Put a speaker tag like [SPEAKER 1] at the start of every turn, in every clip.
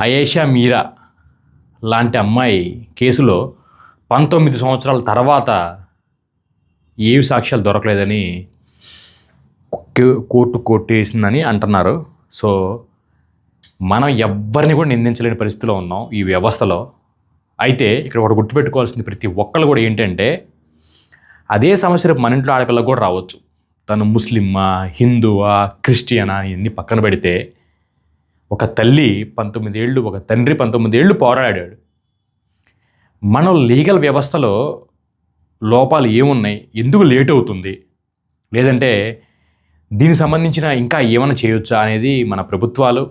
[SPEAKER 1] అయేషా మీరా లాంటి అమ్మాయి కేసులో 19 సంవత్సరాల తర్వాత ఏవి సాక్ష్యాలు దొరకలేదని కోర్టు కొట్టేసిందని అంటున్నారు. సో మనం ఎవ్వరిని కూడా నిందించలేని పరిస్థితిలో ఉన్నాం ఈ వ్యవస్థలో. అయితే ఇక్కడ ఒకటి గుర్తుపెట్టుకోవాల్సింది ప్రతి ఒక్కళ్ళు కూడా ఏంటంటే, అదే సమస్య రేపు మన ఇంట్లో ఆడపిల్లకు కూడా రావచ్చు. తను ముస్లిమా, హిందువా, క్రిస్టియనా ఇవన్నీ పక్కన పెడితే, ఒక తల్లి 19 ఏళ్ళు, ఒక తండ్రి 19 ఏళ్ళు పోరాడాడు. మనం లీగల్ వ్యవస్థలో లోపాలు ఏమున్నాయి, ఎందుకు లేట్ అవుతుంది, లేదంటే దీనికి సంబంధించిన ఇంకా ఏమైనా చేయొచ్చా అనేది మన ప్రభుత్వాలు,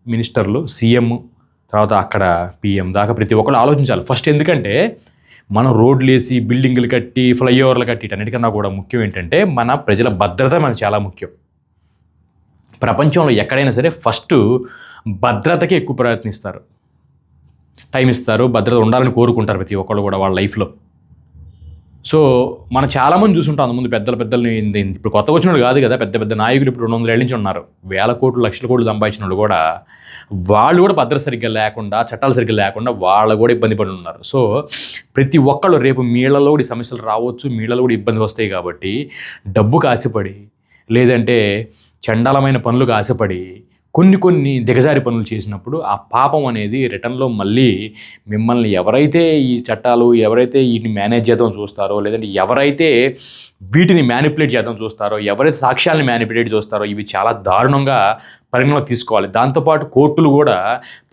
[SPEAKER 1] మినిస్టర్లు, సీఎం, తర్వాత అక్కడ పిఎం దాకా ప్రతి ఒక్కరు ఆలోచించాలి ఫస్ట్. ఎందుకంటే మనం రోడ్లు వేసి, బిల్డింగులు కట్టి, ఫ్లైఓవర్లు కట్టి అన్నిటికన్నా కూడా ముఖ్యం ఏంటంటే మన ప్రజల భద్రత మనకు చాలా ముఖ్యం. ప్రపంచంలో ఎక్కడైనా సరే ఫస్ట్ భద్రతకి ఎక్కువ ప్రయత్నిస్తారు, టైం ఇస్తారు, భద్రత ఉండాలని కోరుకుంటారు ప్రతి ఒక్కళ్ళు కూడా వాళ్ళ లైఫ్లో. సో మనం చాలామంది చూసుంటాం ముందు పెద్దలు ఇప్పుడు కొత్తగా వచ్చిన వాళ్ళు కాదు కదా, పెద్ద పెద్ద నాయకులు ఇప్పుడు 200 ఏళ్ళ నుంచి ఉన్నారు. వేల కోట్లు, లక్షల కోట్లు సంపాదించిన వాళ్ళు కూడా వాళ్ళు కూడా భద్రత సరిగ్గా లేకుండా, చట్టాలు సరిగ్గా లేకుండా వాళ్ళు కూడా ఇబ్బంది పడి ఉన్నారు. సో ప్రతి ఒక్కళ్ళు రేపు మీళ్లలో కూడా సమస్యలు రావచ్చు, మీళ్లలో కూడా ఇబ్బంది వస్తాయి. కాబట్టి డబ్బుకు ఆశపడి, లేదంటే చండాలమైన పనులకు ఆశపడి కొన్ని దిగజారి పనులు చేసినప్పుడు ఆ పాపం అనేది రిటర్న్లో మళ్ళీ మిమ్మల్ని ఎవరైతే ఈ చట్టాలు, ఎవరైతే వీటిని మేనేజ్ చేద్దాం చూస్తారో, లేదంటే ఎవరైతే వీటిని మ్యానిపులేట్ చేద్దాం చూస్తారో, ఎవరైతే సాక్ష్యాలను మ్యానిపులేట్ చూస్తారో, ఇవి చాలా దారుణంగా పరిగణలో తీసుకోవాలి. దాంతోపాటు కోర్టులు కూడా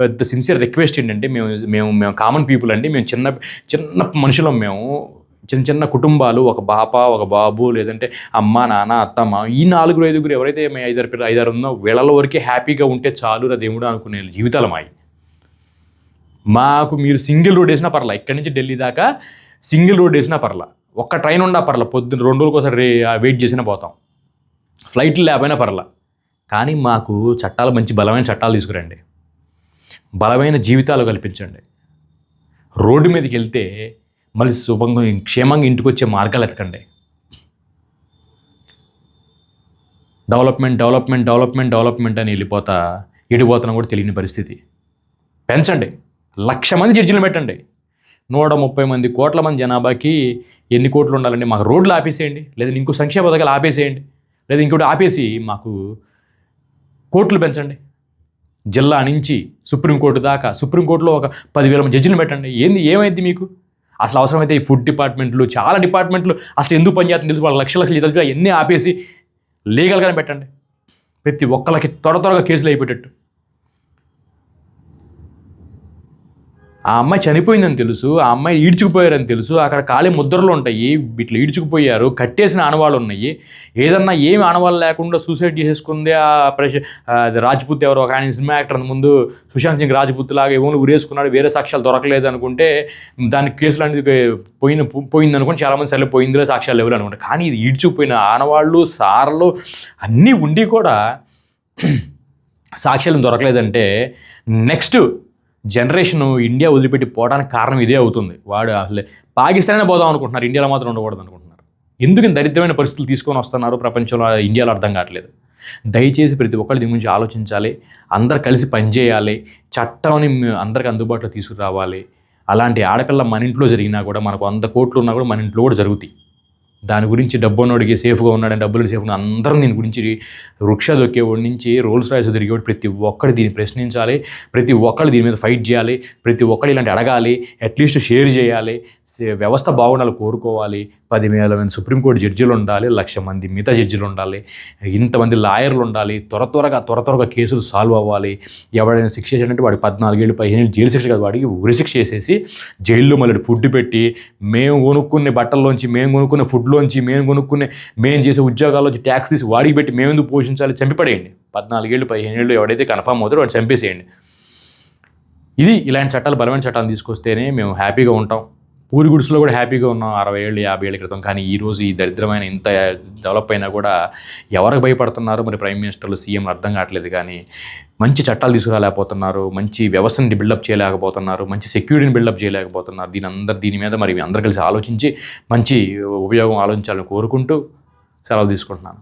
[SPEAKER 1] పెద్ద సిన్సియర్ రిక్వెస్ట్ ఏంటంటే, మేము కామన్ పీపుల్ అండి, మేము చిన్న మనుషులం, మేము చిన్న కుటుంబాలు, ఒక పాప, ఒక బాబు, లేదంటే అమ్మ, నాన్న, అత్తమ్మ, ఈ 4-5 ఎవరైతే మేము 5-6 ఉన్నో వీళ్ళ వరకే హ్యాపీగా ఉంటే చాలు రా దేవుడు అనుకునే జీవితాలు మాకు మీరు సింగిల్ రోడ్ వేసినా పర్లా, ఇక్కడి నుంచి ఢిల్లీ దాకా సింగిల్ రోడ్ వేసినా పర్లా, ఒక్క ట్రైన్ ఉన్నా పర్లా, పొద్దున్న 2 రోజులకోసారి వెయిట్ చేసినా పోతాం, ఫ్లైట్లు లేకపోయినా పర్లా. కానీ మాకు చట్టాలు, మంచి బలమైన చట్టాలు తీసుకురండి, బలమైన జీవితాలు కల్పించండి. రోడ్డు మీదకి వెళ్తే మళ్ళీ శుభంగా క్షేమంగా ఇంటికి వచ్చే మార్గాలు ఎతకండి. డెవలప్మెంట్ అని వెళ్ళిపోతా ఎడిపోతున్నా కూడా తెలియని పరిస్థితి. పెంచండి, 1,00,000 మంది జడ్జిలు పెట్టండి. 130 కోట్ల మంది జనాభాకి ఎన్ని కోట్లు ఉండాలండి? మాకు రోడ్లు ఆపేసేయండి, లేదా ఇంకో సంక్షేమ పథకాలు ఆపేసేయండి, లేదా ఇంకోటి ఆపేసి మాకు కోట్లు పెంచండి. జిల్లా నుంచి సుప్రీంకోర్టు దాకా, సుప్రీంకోర్టులో ఒక 10,000 మంది జడ్జిలు పెట్టండి. ఏమైంది మీకు? అసలు అవసరమైతే ఈ ఫుడ్ డిపార్ట్మెంట్లు, చాలా డిపార్ట్మెంట్లు అసలు ఎందుకు పనిచేస్తుంది తెలుసు, వాళ్ళ లక్షల జీతాలు ఎన్ని ఆపేసి లీగల్గానే పెట్టండి. ప్రతి ఒక్కళ్ళకి త్వరగా కేసులు అయిపోయేటట్టు. ఆ అమ్మాయి చనిపోయిందని తెలుసు, ఆ అమ్మాయి ఈడ్చుకుపోయారని తెలుసు, అక్కడ ఖాళీ ముద్రలు ఉంటాయి, ఇట్లా ఈడ్చుకుపోయారు, కట్టేసిన ఆనవాళ్ళు ఉన్నాయి. ఏదన్నా ఏమి ఆనవాళ్ళు లేకుండా సూసైడ్ చేసేసుకుంది ఆ రాజ్పుత్, ఎవరో ఒక ఆయన సినిమా యాక్టర్ ముందు సుశాంత్ సింగ్ రాజ్పుత్ లాగా ఏమో ఉరేసుకున్నాడు, వేరే సాక్ష్యాలు దొరకలేదు అనుకుంటే దానికి కేసులు అనేది పోయింది అనుకుంటే చాలామంది సరే పోయిందిలో సాక్ష్యాలు ఎవరు అనుకుంటారు. కానీ ఇది ఈడ్చుకుపోయిన ఆనవాళ్ళు, సార్లు అన్నీ ఉండి కూడా సాక్ష్యాలు దొరకలేదంటే నెక్స్ట్ జనరేషన్ ఇండియా వదిలిపెట్టి పోవడానికి కారణం ఇదే అవుతుంది. వాడు అసలే పాకిస్తానే పోదాం అనుకుంటున్నారు, ఇండియాలో మాత్రం ఉండకూడదు అనుకుంటున్నారు. ఎందుకు దరిద్రమైన పరిస్థితులు తీసుకొని వస్తున్నారు ప్రపంచంలో, ఇండియాలో అర్థం కావట్లేదు. దయచేసి ప్రతి ఒక్కరి దీని గురించి ఆలోచించాలి, అందరు కలిసి పనిచేయాలి, చట్టాన్ని అందరికి అందుబాటులో తీసుకురావాలి. అలాంటి ఆడపిల్ల మన ఇంట్లో జరిగినా కూడా, మనకు 100 కోట్లు ఉన్నా కూడా మన ఇంట్లో కూడా జరుగుతాయి. దాని గురించి డబ్బు ఉన్నోడికి సేఫ్గా ఉన్నాడని, డబ్బులు సేఫ్గా అందరం దీని గురించి వృక్ష దొక్కేవాడి నుంచి రోల్స్ రాయిస్ తిరిగేవాడు ప్రతి ఒక్కరు దీన్ని ప్రశ్నించాలి, ప్రతి ఒక్కరు దీని మీద ఫైట్ చేయాలి, ప్రతి ఒక్కరు ఇలాంటి అడగాలి, అట్లీస్ట్ షేర్ చేయాలి, వ్యవస్థ బాగుండాలి కోరుకోవాలి. 10,000 మంది సుప్రీంకోర్టు జడ్జిలు ఉండాలి, 1,00,000 మంది మిగతా జడ్జిలు ఉండాలి, ఇంతమంది లాయర్లు ఉండాలి, త్వరగా కేసులు సాల్వ్ అవ్వాలి. ఎవడైనా శిక్ష చేసినట్టు వాడికి 14 ఏళ్ళు 15 ఏళ్ళు జైలు శిక్ష కాదు, వాడికి ఉరిశిక్ష చేసేసి జైల్లో మళ్ళీ ఫుడ్ పెట్టి, మేము కొనుక్కునే బట్టల్లోంచి, మేము కొనుక్కునే ఫుడ్లోంచి, మేము చేసే ఉద్యోగాల్లోంచి ట్యాక్స్ తీసి వాడికి పెట్టి మేము ఎందుకు పోషించాలి? చంపిపడేయండి. 14 ఏళ్ళు 15 ఏళ్ళు ఎవడైతే కన్ఫర్మ్ అవుతారో వాడు చంపేసేయండి. ఇలాంటి చట్టాలు, బలమైన చట్టాలు తీసుకొస్తేనే మేము హ్యాపీగా ఉంటాం. పూరి గుడిసెలో కూడా హ్యాపీగా ఉన్నాం 60 ఏళ్ళు 50 ఏళ్ళ క్రితం. కానీ ఈరోజు ఈ దరిద్రమైన ఇంత డెవలప్ అయినా కూడా ఎవరికి భయపడుతున్నారు మరి ప్రైమ్ మినిస్టర్లు, సీఎంలు అర్థం కావట్లేదు. కానీ మంచి చట్టాలు తీసుకురాలేకపోతున్నారు, మంచి వ్యవస్థని బిల్డప్ చేయలేకపోతున్నారు, మంచి సెక్యూరిటీని బిల్డప్ చేయలేకపోతున్నారు. దీని మీద మరి అందరూ కలిసి ఆలోచించి మంచి ఉపయోగం ఆలోచించాలని కోరుకుంటూ సెలవు తీసుకుంటున్నాను.